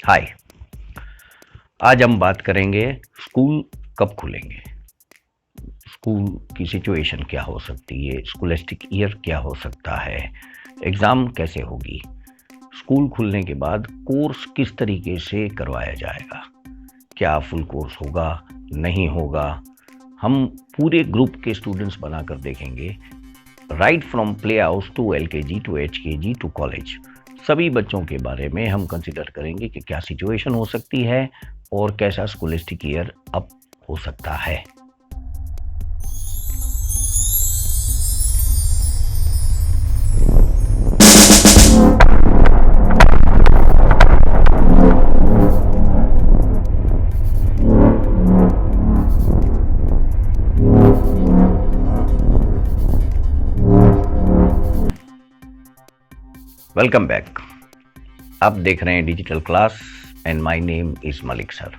हाय। आज हम बात करेंगे स्कूल कब खुलेंगे, स्कूल की सिचुएशन क्या हो सकती है, स्कूलिस्टिक ईयर क्या हो सकता है, एग्ज़ाम कैसे होगी, स्कूल खुलने के बाद कोर्स किस तरीके से करवाया जाएगा, क्या फुल कोर्स होगा नहीं होगा। हम पूरे ग्रुप के स्टूडेंट्स बनाकर देखेंगे, right from play house to LKG to HKG to college. सभी बच्चों के बारे में हम कंसिडर करेंगे कि क्या सिचुएशन हो सकती है और कैसा स्कूलिस्टिक ईयर अब हो सकता है। Welcome back. आप देख रहे हैं digital class and my name is Malik sir.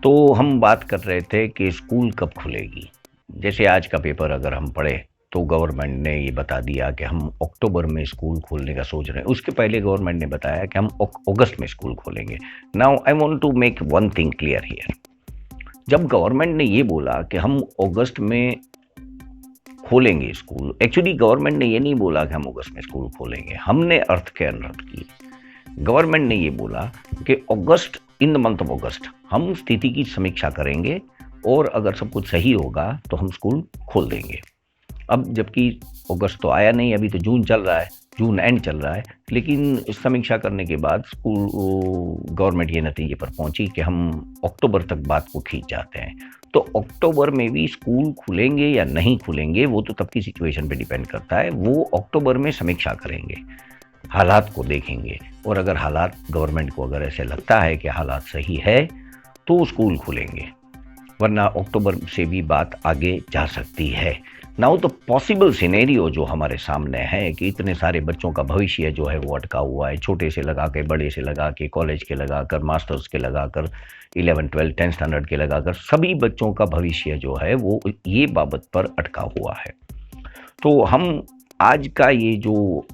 तो हम बात कर रहे थे कि स्कूल कब खुलेगी। जैसे आज का पेपर अगर हम पढ़े तो गवर्नमेंट ने ये बता दिया कि हम अक्टूबर में स्कूल खोलने का सोच रहे हैं। उसके पहले गवर्नमेंट ने बताया कि हम अगस्त में स्कूल खोलेंगे। Now I want to make one thing clear here. जब गवर्नमेंट ने ये बोला कि हम अगस्त में खोलेंगे स्कूल, एक्चुअली गवर्नमेंट ने ये नहीं बोला कि हम अगस्त में स्कूल खोलेंगे, हमने अर्थ के अनर्थ की। गवर्नमेंट ने ये बोला कि अगस्त, in the month of August हम स्थिति की समीक्षा करेंगे और अगर सब कुछ सही होगा तो हम स्कूल खोल देंगे। अब जबकि अगस्त तो आया नहीं, अभी तो जून चल रहा है, जून एंड चल रहा है, लेकिन इस समीक्षा करने के बाद स्कूल गवर्नमेंट ये नतीजे पर पहुंची कि हम अक्टूबर तक बात को खींच जाते हैं। तो अक्टूबर में भी स्कूल खुलेंगे या नहीं खुलेंगे वो तो तब की सिचुएशन पे डिपेंड करता है। वो अक्टूबर में समीक्षा करेंगे, हालात को देखेंगे, और अगर हालात गवर्नमेंट को अगर ऐसे लगता है कि हालात सही है तो स्कूल खुलेंगे, वरना अक्टूबर से भी बात आगे जा सकती है। नाउ तो पॉसिबल सिनेरियो जो हमारे सामने है कि इतने सारे बच्चों का भविष्य जो है वो अटका हुआ है, छोटे से लगा के, बड़े से लगा के, कॉलेज के लगा कर, मास्टर्स के लगा कर, 11, 12, 10 स्टैंडर्ड के लगा कर, सभी बच्चों का भविष्य जो है वो ये बाबत पर अटका हुआ है। तो हम आज का ये जो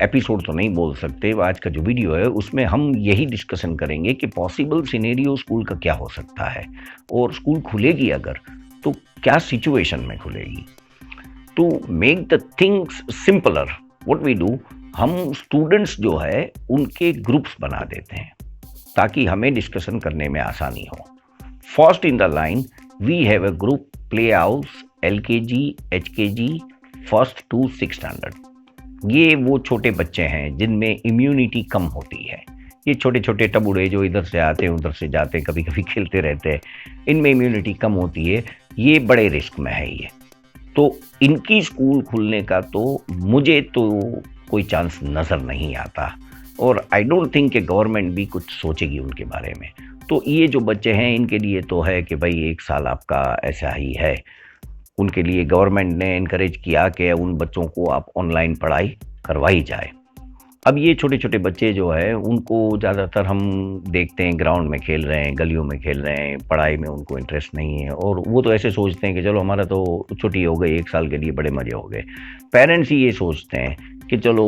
एपिसोड तो नहीं बोल सकते, आज का जो वीडियो है उसमें हम यही डिस्कशन करेंगे कि पॉसिबल सिनेरियो स्कूल का क्या हो सकता है, और स्कूल खुलेगी अगर तो क्या सिचुएशन में खुलेगी। To make the things simpler what we do, हम स्टूडेंट्स जो है उनके ग्रुप्स बना देते हैं ताकि हमें डिस्कशन करने में आसानी हो। First in the line we have a group play house LKG HKG first to 6 standard. ये वो छोटे बच्चे हैं जिनमें इम्यूनिटी कम होती है। ये छोटे छोटे टबूड़े जो इधर से आते हैं उधर से जाते हैं, कभी कभी खेलते रहते हैं, इनमें इम्यूनिटी कम होती है, ये बड़े रिस्क में है ये। तो इनकी स्कूल खुलने का तो मुझे तो कोई चांस नज़र नहीं आता, और आई डोंट थिंक कि गवर्नमेंट भी कुछ सोचेगी उनके बारे में। तो ये जो बच्चे हैं इनके लिए तो है कि भाई 1 साल आपका ऐसा ही है। उनके लिए गवर्नमेंट ने इनकरेज किया कि उन बच्चों को आप ऑनलाइन पढ़ाई करवाई जाए। अब ये छोटे छोटे बच्चे जो है उनको ज़्यादातर हम देखते हैं ग्राउंड में खेल रहे हैं, गलियों में खेल रहे हैं, पढ़ाई में उनको इंटरेस्ट नहीं है, और वो तो ऐसे सोचते हैं कि चलो हमारा तो छुट्टी हो गई, 1 साल के लिए बड़े मज़े हो गए। पेरेंट्स ही ये सोचते हैं कि चलो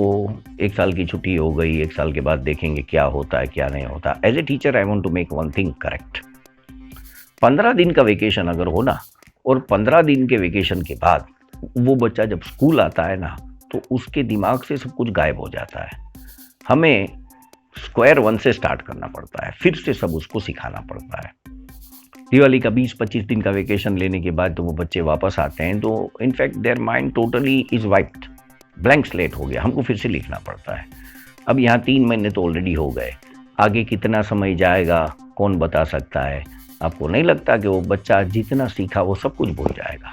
1 साल की छुट्टी हो गई, 1 साल के बाद देखेंगे क्या होता है क्या नहीं होता। As a teacher I want to make one thing correct. 15 दिन का वेकेशन अगर हो ना, और 15 दिन के वेकेशन के बाद वो बच्चा जब स्कूल आता है ना तो उसके दिमाग से सब कुछ गायब हो जाता है। हमें स्क्वायर वन से स्टार्ट करना पड़ता है, फिर से सब उसको सिखाना पड़ता है। दिवाली का 20-25 दिन का वेकेशन लेने के बाद तो वो बच्चे वापस आते हैं तो in fact their mind totally is wiped, blank slate हो गया, हमको फिर से लिखना पड़ता है। अब यहाँ 3 महीने तो ऑलरेडी हो गए, आगे कितना समय जाएगा कौन बता सकता है। आपको नहीं लगता कि वो बच्चा जितना सीखा वो सब कुछ भूल जाएगा?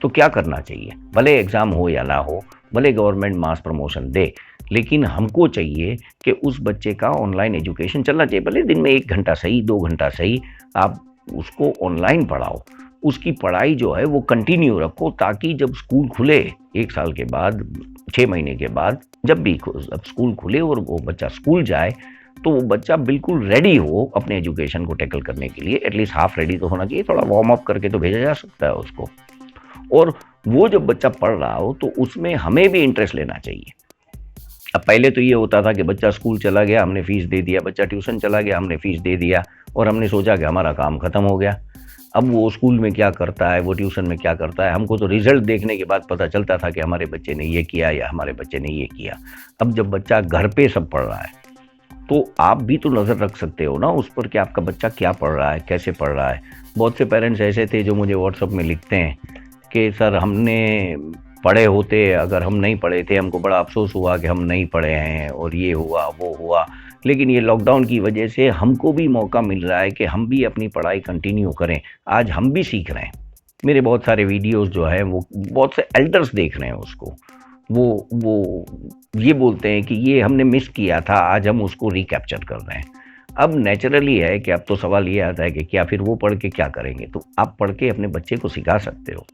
तो क्या करना चाहिए, भले एग्ज़ाम हो या ना हो, भले गवर्नमेंट मास प्रमोशन दे, लेकिन हमको चाहिए कि उस बच्चे का ऑनलाइन एजुकेशन चलना चाहिए। भले दिन में 1 घंटा सही, 2 घंटा सही, आप उसको ऑनलाइन पढ़ाओ, उसकी पढ़ाई जो है वो कंटिन्यू रखो, ताकि जब स्कूल खुले 1 साल के बाद, 6 महीने के बाद, जब भी स्कूल खुले और वो बच्चा स्कूल जाए तो वो बच्चा बिल्कुल रेडी हो अपने एजुकेशन को टैकल करने के लिए। एटलीस्ट हाफ रेडी तो होना चाहिए, थोड़ा वार्म अप करके तो भेजा जा सकता है उसको। और वो जब बच्चा पढ़ रहा हो तो उसमें हमें भी इंटरेस्ट लेना चाहिए। अब पहले तो ये होता था कि बच्चा स्कूल चला गया, हमने फीस दे दिया, बच्चा ट्यूशन चला गया, हमने फीस दे दिया और हमने सोचा कि हमारा काम खत्म हो गया। अब वो स्कूल में क्या करता है, वो ट्यूशन में क्या करता है, हमको तो रिजल्ट देखने के बाद पता चलता था कि हमारे बच्चे ने ये किया या हमारे बच्चे ने ये किया। अब जब बच्चा घर पे सब पढ़ रहा है तो आप भी तो नज़र रख सकते हो ना उस पर कि आपका बच्चा क्या पढ़ रहा है, कैसे पढ़ रहा है। बहुत से पेरेंट्स ऐसे थे जो मुझे व्हाट्सएप में लिखते हैं कि सर हमने पढ़े होते, अगर हम नहीं पढ़े थे हमको बड़ा अफसोस हुआ कि हम नहीं पढ़े हैं और ये हुआ वो हुआ, लेकिन ये लॉकडाउन की वजह से हमको भी मौका मिल रहा है कि हम भी अपनी पढ़ाई कंटिन्यू करें। आज हम भी सीख रहे हैं। मेरे बहुत सारे वीडियोस जो हैं वो बहुत से एल्डर्स देख रहे हैं उसको, वो ये बोलते हैं कि ये हमने मिस किया था, आज हम उसको रिकैप्चर कर रहे हैं। अब नेचुरली है कि अब तो सवाल ये आता है कि क्या फिर वो पढ़ के क्या करेंगे, तो आप पढ़ के अपने बच्चे को सिखा सकते हो।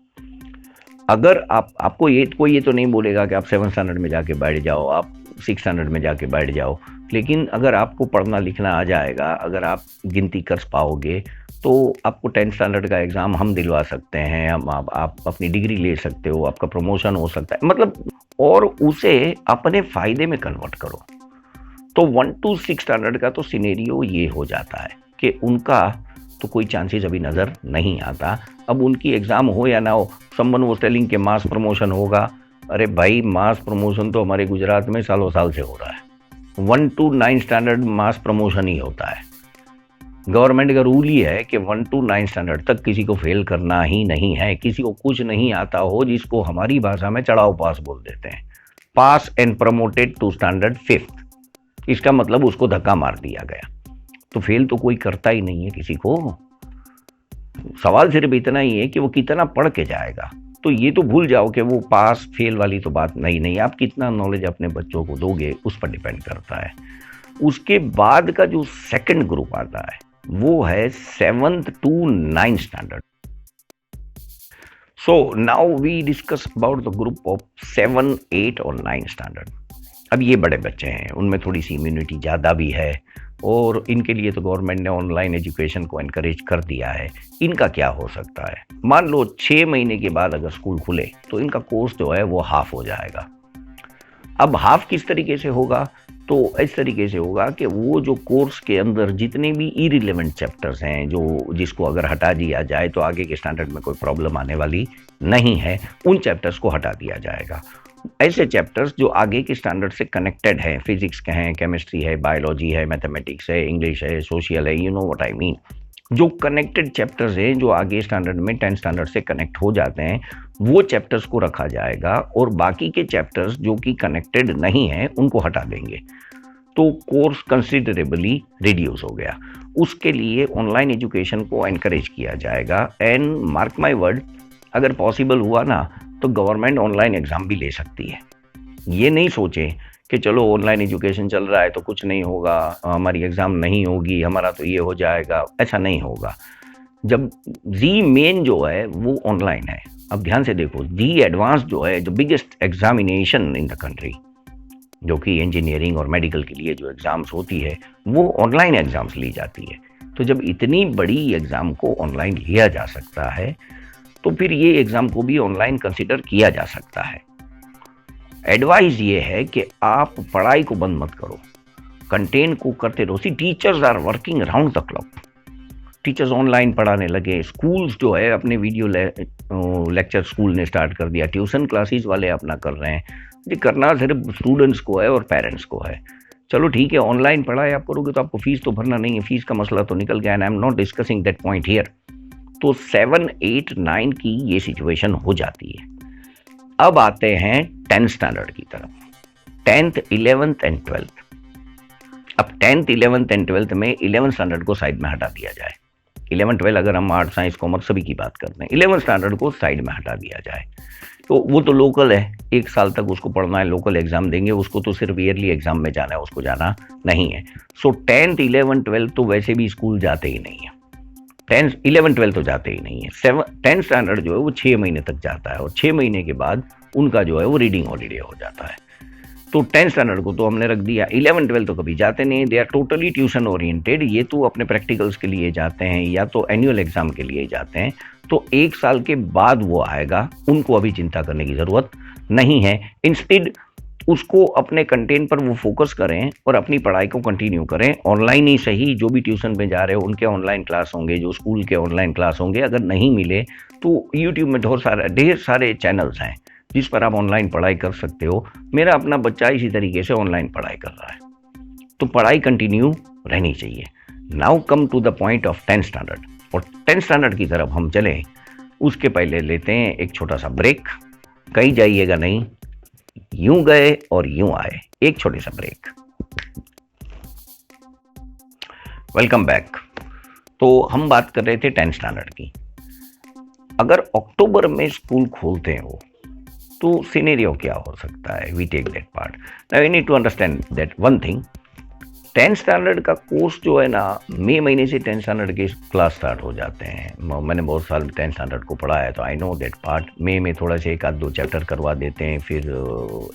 अगर आपको ये कोई ये तो नहीं बोलेगा कि आप 7th स्टैंडर्ड में जाके बैठ जाओ, आप 6th स्टैंडर्ड में जाके बैठ जाओ, लेकिन अगर आपको पढ़ना लिखना आ जाएगा, अगर आप गिनती कर पाओगे तो आपको 10th स्टैंडर्ड का एग्ज़ाम हम दिलवा सकते हैं, हम आप अपनी डिग्री ले सकते हो, आपका प्रमोशन हो सकता है, मतलब और उसे अपने फ़ायदे में कन्वर्ट करो। तो 1 to 6 स्टैंडर्ड का तो सिनेरियो ये हो जाता है कि उनका तो कोई चांसेस अभी नज़र नहीं आता। अब उनकी एग्ज़ाम हो या ना हो, समवन वाज टेलिंग कि मास प्रमोशन होगा। अरे भाई, मास प्रमोशन तो हमारे गुजरात में सालों साल से हो रहा है। 1 to 9 स्टैंडर्ड मास प्रमोशन ही होता है। गवर्नमेंट का रूल ही है कि 1 to 9 स्टैंडर्ड तक किसी को फेल करना ही नहीं है। किसी को कुछ नहीं आता हो, जिसको हमारी भाषा में चढ़ाओ पास बोल देते हैं, pass and promoted to standard 5th, इसका मतलब उसको धक्का मार दिया गया। तो फेल तो कोई करता ही नहीं है किसी को। सवाल सिर्फ इतना ही है कि वो कितना पढ़ के जाएगा। तो ये तो भूल जाओ कि वो पास फेल वाली तो बात नहीं, आप कितना नॉलेज अपने बच्चों को दोगे उस पर डिपेंड करता है। उसके बाद का जो सेकंड ग्रुप आता है वो है 7th to 9th standard. So now we discuss about the group of 7, 8 और 9 स्टैंडर्ड। अब ये बड़े बच्चे हैं, उनमें थोड़ी सी इम्यूनिटी ज़्यादा भी है और इनके लिए तो गवर्नमेंट ने ऑनलाइन एजुकेशन को एनकरेज कर दिया है। इनका क्या हो सकता है, मान लो 6 महीने के बाद अगर स्कूल खुले तो इनका कोर्स जो है वो हाफ हो जाएगा। अब हाफ किस तरीके से होगा, तो इस तरीके से होगा कि वो जो कोर्स के अंदर जितने भी इरिलेवेंट चैप्टर्स हैं, जो जिसको अगर हटा दिया जाए तो आगे के स्टैंडर्ड में कोई प्रॉब्लम आने वाली नहीं है, उन चैप्टर्स को हटा दिया जाएगा। ऐसे चैप्टर्स जो आगे के स्टैंडर्ड से कनेक्टेड हैं, फिजिक्स के हैं, केमिस्ट्री है, बायोलॉजी है, मैथमेटिक्स है, इंग्लिश है, सोशल है, you know what I mean, जो कनेक्टेड चैप्टर्स हैं जो आगे स्टैंडर्ड में 10th स्टैंडर्ड से कनेक्ट हो जाते हैं, वो चैप्टर्स को रखा जाएगा और बाकी के चैप्टर्स जो कि कनेक्टेड नहीं हैं उनको हटा देंगे। तो कोर्स कंसिडरेबली रिड्यूस हो गया। उसके लिए ऑनलाइन एजुकेशन को एनकरेज किया जाएगा एंड मार्क माय वर्ड, अगर पॉसिबल हुआ ना तो गवर्नमेंट ऑनलाइन एग्ज़ाम भी ले सकती है। ये नहीं सोचें कि चलो ऑनलाइन एजुकेशन चल रहा है तो कुछ नहीं होगा, हमारी एग्ज़ाम नहीं होगी, हमारा तो ये हो जाएगा, ऐसा नहीं होगा। जब जी मेन जो है वो ऑनलाइन है, अब ध्यान से देखो, जी एडवांस जो है, जो biggest examination in the country, जो कि इंजीनियरिंग और मेडिकल के लिए जो एग्ज़ाम्स होती है वो ऑनलाइन एग्ज़ाम्स ली जाती है। तो जब इतनी बड़ी एग्ज़ाम को ऑनलाइन लिया जा सकता है तो फिर ये एग्ज़ाम को भी ऑनलाइन कंसिडर किया जा सकता है। एडवाइस ये है कि आप पढ़ाई को बंद मत करो, कंटेंट को करते रहो। See teachers are working around the clock, teachers online पढ़ाने लगे, स्कूल्स जो है अपने वीडियो लेक्चर स्कूल ने स्टार्ट कर दिया, ट्यूशन क्लासेस वाले अपना कर रहे हैं। ये करना सिर्फ स्टूडेंट्स को है और पेरेंट्स को है। चलो ठीक है, ऑनलाइन पढ़ाई आप करोगे तो आपको फीस तो भरना नहीं है, फीस का मसला तो निकल गया, and I am not discussing that point here. तो 7, 8, 9 की ये सिचुएशन हो जाती है। अब आते हैं 10th स्टैंडर्ड की तरफ, 10th, 11th एंड 12th। अब 10th, 11th एंड 12th में 11th स्टैंडर्ड को साइड में हटा दिया जाए। 11, 12 अगर हम आर्ट, साइंस, कॉमर्स सभी की बात करते हैं, 11th स्टैंडर्ड को साइड में हटा दिया जाए। तो वो तो लोकल है, 1 साल तक उसको पढ़ना है, लोकल एग्जाम देंगे, उसको तो सिर्फ ईयरली एग्जाम में जाना है, उसको जाना नहीं है। सो 10th, 11, 12 तो वैसे भी स्कूल जाते ही नहीं है, 10th, 11, 12 तो जाते ही नहीं है। 10th स्टैंडर्ड जो है वो 6 महीने तक जाता है और 6 महीने के बाद उनका जो है वो रीडिंग हॉलीडे हो जाता है। तो 10th स्टैंडर्ड को तो हमने रख दिया, 11, 12 तो कभी जाते नहीं, they are totally tuition oriented. ये तो अपने प्रैक्टिकल्स के लिए जाते हैं या तो एनुअल एग्जाम के लिए जाते हैं, तो 1 साल के बाद वो आएगा, उनको अभी चिंता करने की ज़रूरत नहीं है। इंस्टेड उसको अपने कंटेंट पर वो फोकस करें और अपनी पढ़ाई को कंटिन्यू करें। ऑनलाइन ही सही, जो भी ट्यूशन में जा रहे हो उनके ऑनलाइन क्लास होंगे, जो स्कूल के ऑनलाइन क्लास होंगे। अगर नहीं मिले तो यूट्यूब में ढेर सारे चैनल्स हैं जिस पर आप ऑनलाइन पढ़ाई कर सकते हो। मेरा अपना बच्चा इसी तरीके से ऑनलाइन पढ़ाई कर रहा है, तो पढ़ाई कंटिन्यू रहनी चाहिए। Now come to the point of 10th standard, और 10th स्टैंडर्ड की तरफ हम चलें उसके पहले लेते हैं एक छोटा सा ब्रेक। कहीं जाइएगा नहीं, यूं गए और यूं आए, एक छोटे सा ब्रेक। Welcome back. तो हम बात कर रहे थे 10th स्टैंडर्ड की। अगर अक्टूबर में स्कूल खोलते हो तो सिनेरियो क्या हो सकता है? We take that part. Now you need to understand that one thing, 10th standard का कोर्स जो है ना, मई महीने से 10th स्टैंडर्ड के क्लास स्टार्ट हो जाते हैं। मैंने बहुत साल 10th स्टैंडर्ड को पढ़ा है, तो आई नो दैट पार्ट। मई में थोड़ा से एक आध दो चैप्टर करवा देते हैं, फिर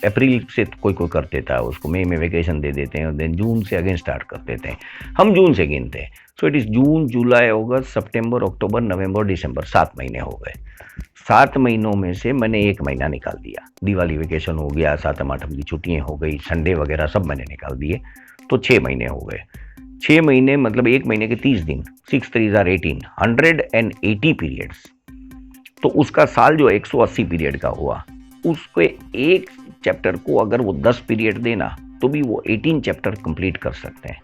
अप्रैल से कोई कर देता है उसको, मई में वेकेशन दे देते हैं, और देन जून से अगेन स्टार्ट कर देते हैं। हम जून से गिनते हैं। सो इट इज़ जून, जुलाई, अगस्त, सितंबर, अक्टूबर, नवंबर, दिसंबर, 7 महीने हो गए। 7 महीनों में से मैंने 1 महीना निकाल दिया। दिवाली वेकेशन हो गया, 7वीं 8वीं की छुट्टियाँ हो गई, संडे वगैरह सब मैंने निकाल दिए, तो 6 महीने हो गए। 6 महीने मतलब 1 महीने के 30 दिन, 6 3 18, 180 पीरियड्स। तो उसका साल जो 180 पीरियड का हुआ, उसके एक चैप्टर को अगर वो 10 पीरियड देना तो भी वो 18 चैप्टर कंप्लीट कर सकते हैं।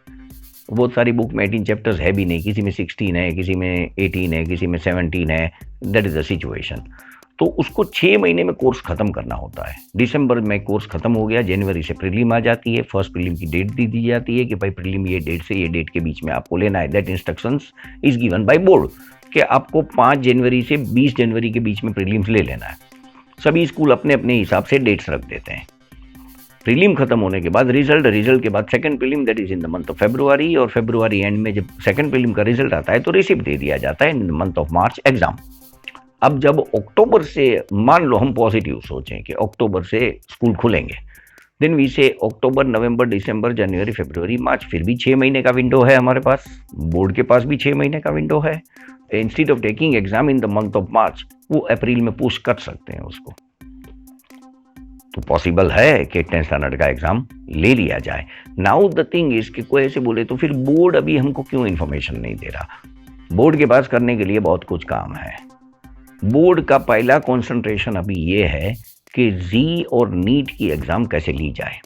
बहुत सारी बुक में 18 चैप्टर्स है भी नहीं, किसी में 16 है, किसी में 18 है, किसी में 17 है। That is the situation. तो उसको 6 महीने में कोर्स खत्म करना होता है। दिसंबर में कोर्स खत्म हो गया, जनवरी से प्रीलिम आ जाती है। फर्स्ट प्रीलिम की डेट दी जाती है कि भाई प्रीलिम ये डेट से ये डेट के बीच में आपको लेना है। That instructions is given by board कि आपको 5 जनवरी से 20 जनवरी के बीच में प्रीलिम्स ले लेना है। सभी स्कूल अपने अपने हिसाब से डेट्स रख देते हैं। प्रीलिम खत्म होने के बाद रिजल्ट के बाद second prelim, that is in the month of February, और फरवरी एंड में जब सेकंड प्रीलिम का रिजल्ट आता है तो रिसिप्ट दे दिया जाता है इन the month of March exam. अब जब अक्टूबर से, मान लो हम पॉजिटिव सोचें कि अक्टूबर से स्कूल खुलेंगे, देन वी से अक्टूबर, नवंबर, दिसंबर, जनवरी, फरवरी, मार्च, फिर भी 6 महीने का विंडो है हमारे पास। बोर्ड के पास भी 6 महीने का विंडो है। Instead of taking exam in the month of March, वो अप्रैल में पुश कर सकते हैं उसको। तो पॉसिबल है कि 10th स्टैंडर्ड का एग्जाम ले लिया जाए। नाउ द थिंग इज कि कोई ऐसे बोले तो फिर बोर्ड अभी हमको क्यों इन्फॉर्मेशन नहीं दे रहा? बोर्ड के पास करने के लिए बहुत कुछ काम है। बोर्ड का पहला कंसंट्रेशन अभी ये है कि जी और नीट की एग्जाम कैसे ली जाए,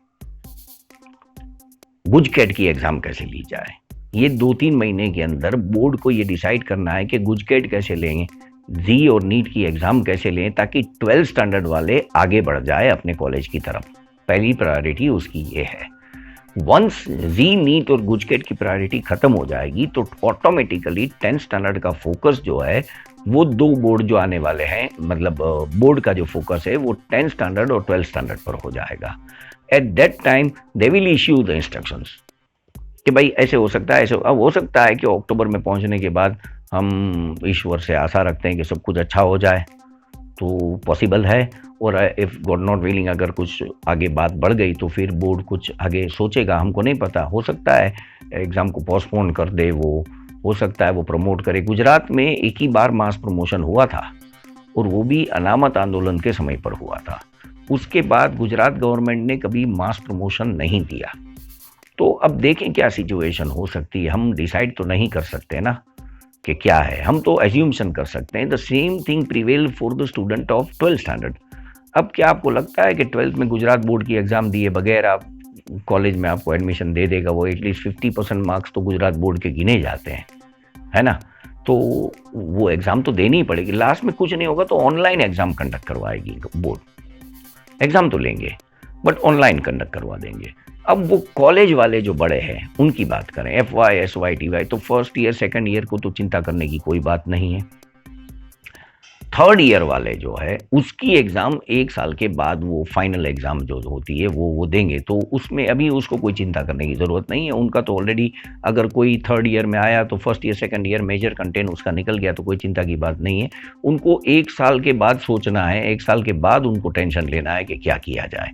गुजकेट की एग्जाम कैसे ली जाए। ये 2-3 महीने के अंदर बोर्ड को ये डिसाइड करना है कि गुजकेट कैसे लेंगे, जी और नीट की एग्जाम कैसे लें, ताकि 12th स्टैंडर्ड वाले आगे बढ़ जाए अपने कॉलेज की तरफ। पहली प्रायोरिटी उसकी ये है। वंस जी, नीट और गुजकेट की प्रायोरिटी खत्म हो जाएगी तो ऑटोमेटिकली 10th स्टैंडर्ड का फोकस जो है वो 2 बोर्ड जो आने वाले हैं, मतलब बोर्ड का जो फोकस है वो 10th स्टैंडर्ड और 12th स्टैंडर्ड पर हो जाएगा। At that time they will issue the instructions कि भाई ऐसे हो सकता है, ऐसे अब हो सकता है कि अक्टूबर में पहुंचने के बाद हम ईश्वर से आशा रखते हैं कि सब कुछ अच्छा हो जाए, तो पॉसिबल है। और इफ़ गॉड नॉट विलिंग अगर कुछ आगे बात बढ़ गई तो फिर बोर्ड कुछ आगे सोचेगा, हमको नहीं पता। हो सकता है एग्ज़ाम को पोस्टपोन कर दे, वो हो सकता है वो प्रमोट करे। गुजरात में एक ही बार मास प्रमोशन हुआ था, और वो भी अनामत आंदोलन के समय पर हुआ था। उसके बाद गुजरात गवर्नमेंट ने कभी मास प्रमोशन नहीं दिया। तो अब देखें क्या सिचुएशन हो सकती है। हम डिसाइड तो नहीं कर सकते ना कि क्या है, हम तो एज्यूमशन कर सकते हैं। The same thing prevail for the student of 12th standard. अब क्या आपको लगता है कि 12th में गुजरात बोर्ड की एग्ज़ाम दिए बगैर आप कॉलेज में आपको एडमिशन दे देगा? वो एटलीस्ट 50% मार्क्स तो गुजरात बोर्ड के गिने जाते हैं, है ना? तो वो एग्ज़ाम तो देनी ही पड़ेगी। लास्ट में कुछ नहीं होगा तो ऑनलाइन एग्ज़ाम कंडक्ट करवाएगी बोर्ड। एग्ज़ाम तो लेंगे बट ऑनलाइन कंडक्ट करवा देंगे। अब वो कॉलेज वाले जो बड़े हैं उनकी बात करें, FY, SY, TY, तो फर्स्ट ईयर सेकंड ईयर को तो चिंता करने की कोई बात नहीं है। थर्ड ईयर वाले जो है उसकी एग्ज़ाम 1 साल के बाद, वो फाइनल एग्ज़ाम जो होती है वो देंगे, तो उसमें अभी उसको कोई चिंता करने की ज़रूरत नहीं है। उनका तो ऑलरेडी, अगर कोई थर्ड ईयर में आया तो first year second year major content उसका निकल गया, तो कोई चिंता की बात नहीं है। उनको 1 साल के बाद सोचना है, 1 साल के बाद उनको टेंशन लेना है कि क्या किया जाए।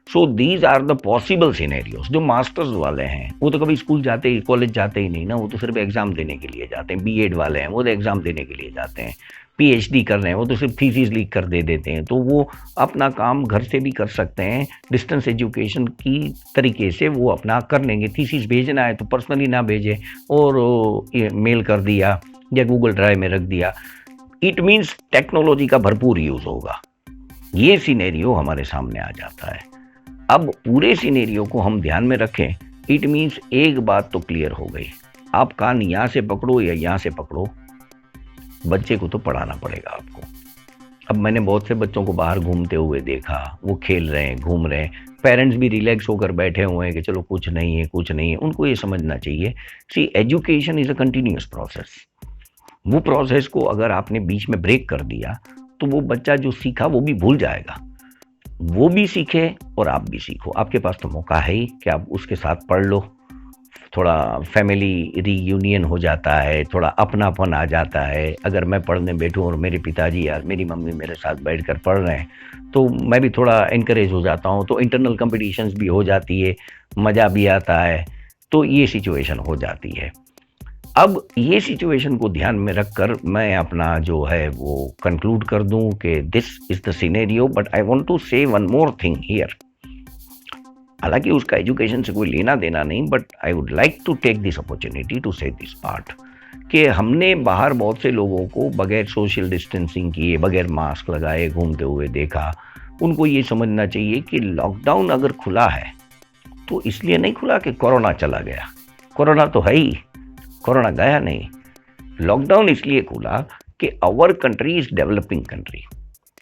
So these are the possible scenarios. जो मास्टर्स वाले हैं वो तो कभी स्कूल जाते ही, कॉलेज जाते ही नहीं ना, वो तो सिर्फ एग्ज़ाम देने के लिए जाते हैं। B.Ed वाले हैं वो तो एग्ज़ाम देने के लिए जाते हैं। पीएचडी कर रहे हैं वो तो सिर्फ थीसिस लिख कर दे देते हैं, तो वो अपना काम घर से भी कर सकते हैं, डिस्टेंस एजुकेशन की तरीके से वो अपना कर लेंगे। थीसिस भेजना है तो पर्सनली ना भेजें और मेल कर दिया या गूगल ड्राइव में रख दिया। इट मीन्स टेक्नोलॉजी का भरपूर यूज़ होगा। ये सिनेरियो हमारे सामने आ जाता है। अब पूरे सिनेरियो को हम ध्यान में रखें, इट मीन्स एक बात तो क्लियर हो गई, आप कान यहाँ से पकड़ो या यहाँ से पकड़ो, बच्चे को तो पढ़ाना पड़ेगा आपको। अब मैंने बहुत से बच्चों को बाहर घूमते हुए देखा, वो खेल रहे हैं, घूम रहे हैं, पेरेंट्स भी रिलैक्स होकर बैठे हुए हैं कि चलो कुछ नहीं है, कुछ नहीं है। उनको ये समझना चाहिए, see education is a continuous process. वो प्रोसेस को अगर आपने बीच में ब्रेक कर दिया तो वो बच्चा जो सीखा वो भी भूल जाएगा। वो भी सीखे और आप भी सीखो। आपके पास तो मौका है ही कि आप उसके साथ पढ़ लो, थोड़ा फैमिली रीयूनियन हो जाता है, थोड़ा अपनापन आ जाता है। अगर मैं पढ़ने बैठूं और मेरे पिताजी या मेरी मम्मी मेरे साथ बैठकर पढ़ रहे हैं तो मैं भी थोड़ा इनकरेज हो जाता हूं, तो इंटरनल कंपटीशंस भी हो जाती है, मज़ा भी आता है, तो ये सिचुएशन हो जाती है। अब ये सिचुएशन को ध्यान में रखकर मैं अपना जो है वो कंक्लूड कर दूं कि this is the scenario, but I want to say one more thing here. हालांकि उसका एजुकेशन से कोई लेना देना नहीं, but I would like to take this opportunity to say this part कि हमने बाहर बहुत से लोगों को बगैर सोशल डिस्टेंसिंग किए, बगैर मास्क लगाए घूमते हुए देखा। उनको ये समझना चाहिए कि लॉकडाउन अगर खुला है तो इसलिए नहीं खुला कि कोरोना चला गया। कोरोना तो है ही, कोरोना गया नहीं। लॉकडाउन इसलिए खुला कि our country is developing country.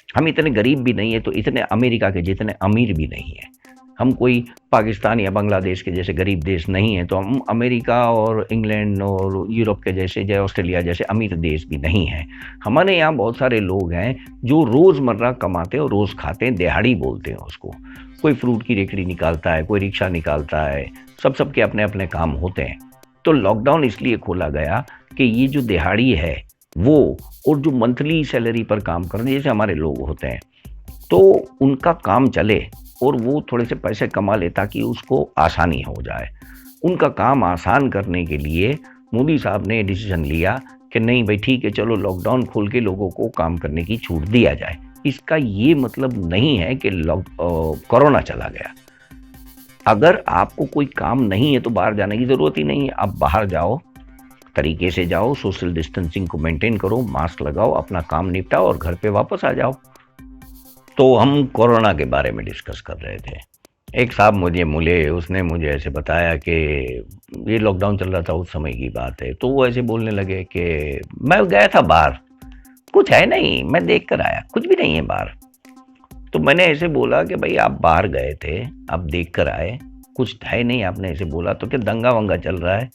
हम इतने गरीब भी नहीं है तो इतने अमेरिका के जितने अमीर भी नहीं है। हम कोई पाकिस्तान या बांग्लादेश के जैसे गरीब देश नहीं है, तो हम अमेरिका और इंग्लैंड और यूरोप के जैसे या ऑस्ट्रेलिया जैसे अमीर देश भी नहीं है। हमारे यहाँ बहुत सारे लोग हैं जो रोज़मर्रा कमाते हैं और रोज़ खाते हैं, दिहाड़ी बोलते हैं उसको। कोई फ्रूट की रेकड़ी निकालता है, कोई रिक्शा निकालता है, सबके अपने अपने काम होते हैं। तो लॉकडाउन इसलिए खोला गया कि ये जो दिहाड़ी है वो और जो मंथली सैलरी पर काम करते जैसे हमारे लोग होते हैं, तो उनका काम चले और वो थोड़े से पैसे कमा ले ताकि उसको आसानी हो जाए। उनका काम आसान करने के लिए मोदी साहब ने डिसीजन लिया कि नहीं भाई ठीक है, चलो लॉकडाउन खोल के लोगों को काम करने की छूट दिया जाए। इसका ये मतलब नहीं है कि कोरोना चला गया। अगर आपको कोई काम नहीं है तो बाहर जाने की ज़रूरत ही नहीं है। आप बाहर जाओ, तरीके से जाओ, सोशल डिस्टेंसिंग को मेंटेन करो, मास्क लगाओ, अपना काम निपटाओ और घर पे वापस आ जाओ। तो हम कोरोना के बारे में डिस्कस कर रहे थे। एक साहब मुझे मिले, उसने मुझे ऐसे बताया कि ये लॉकडाउन चल रहा था उस समय की बात है, तो वो ऐसे बोलने लगे कि मैं गया था बाहर, कुछ है नहीं, मैं देख कर आया, कुछ भी नहीं है बाहर। तो मैंने ऐसे बोला कि भाई आप बाहर गए थे, आप देख कर आए, कुछ है नहीं, आपने ऐसे बोला तो क्या दंगा वंगा चल रहा है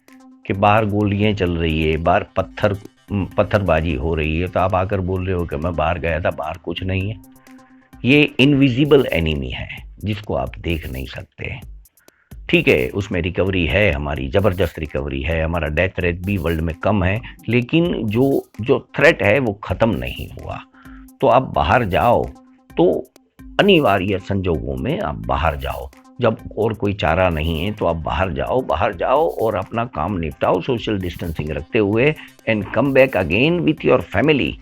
कि बाहर गोलियां चल रही है, बाहर पत्थरबाजी हो रही है, तो आप आकर बोल रहे हो कि मैं बाहर गया था, बाहर कुछ नहीं है। ये इनविजिबल एनिमी है जिसको आप देख नहीं सकते। ठीक है, उसमें रिकवरी है, हमारी ज़बरदस्त रिकवरी है, हमारा डेथ रेट भी वर्ल्ड में कम है, लेकिन जो थ्रेट है वो ख़त्म नहीं हुआ। तो आप बाहर जाओ, तो अनिवार्य संजोगों में आप बाहर जाओ, जब और कोई चारा नहीं है तो आप बाहर जाओ और अपना काम निपटाओ सोशल डिस्टेंसिंग रखते हुए, and come back again with your family.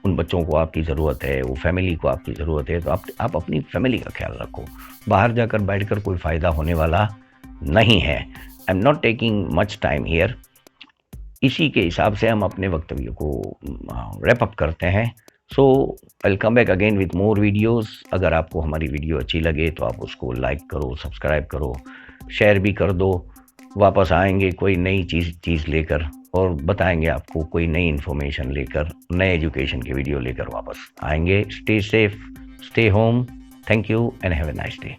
उन बच्चों को आपकी ज़रूरत है, वो फैमिली को आपकी ज़रूरत है, तो आप अपनी फैमिली का ख्याल रखो। बाहर जाकर बैठकर कोई फ़ायदा होने वाला नहीं है। I am not taking much time here. इसी के हिसाब से हम अपने वक्तव्य को रैप अप करते हैं। So I will come back again with more videos. अगर आपको हमारी वीडियो अच्छी लगे तो आप उसको लाइक करो, सब्सक्राइब करो, शेयर भी कर दो। वापस आएंगे कोई नई चीज़ लेकर और बताएंगे आपको, कोई नई इन्फॉर्मेशन लेकर, नए एजुकेशन की वीडियो लेकर वापस आएंगे। Stay safe, stay home. Thank you and have a nice day.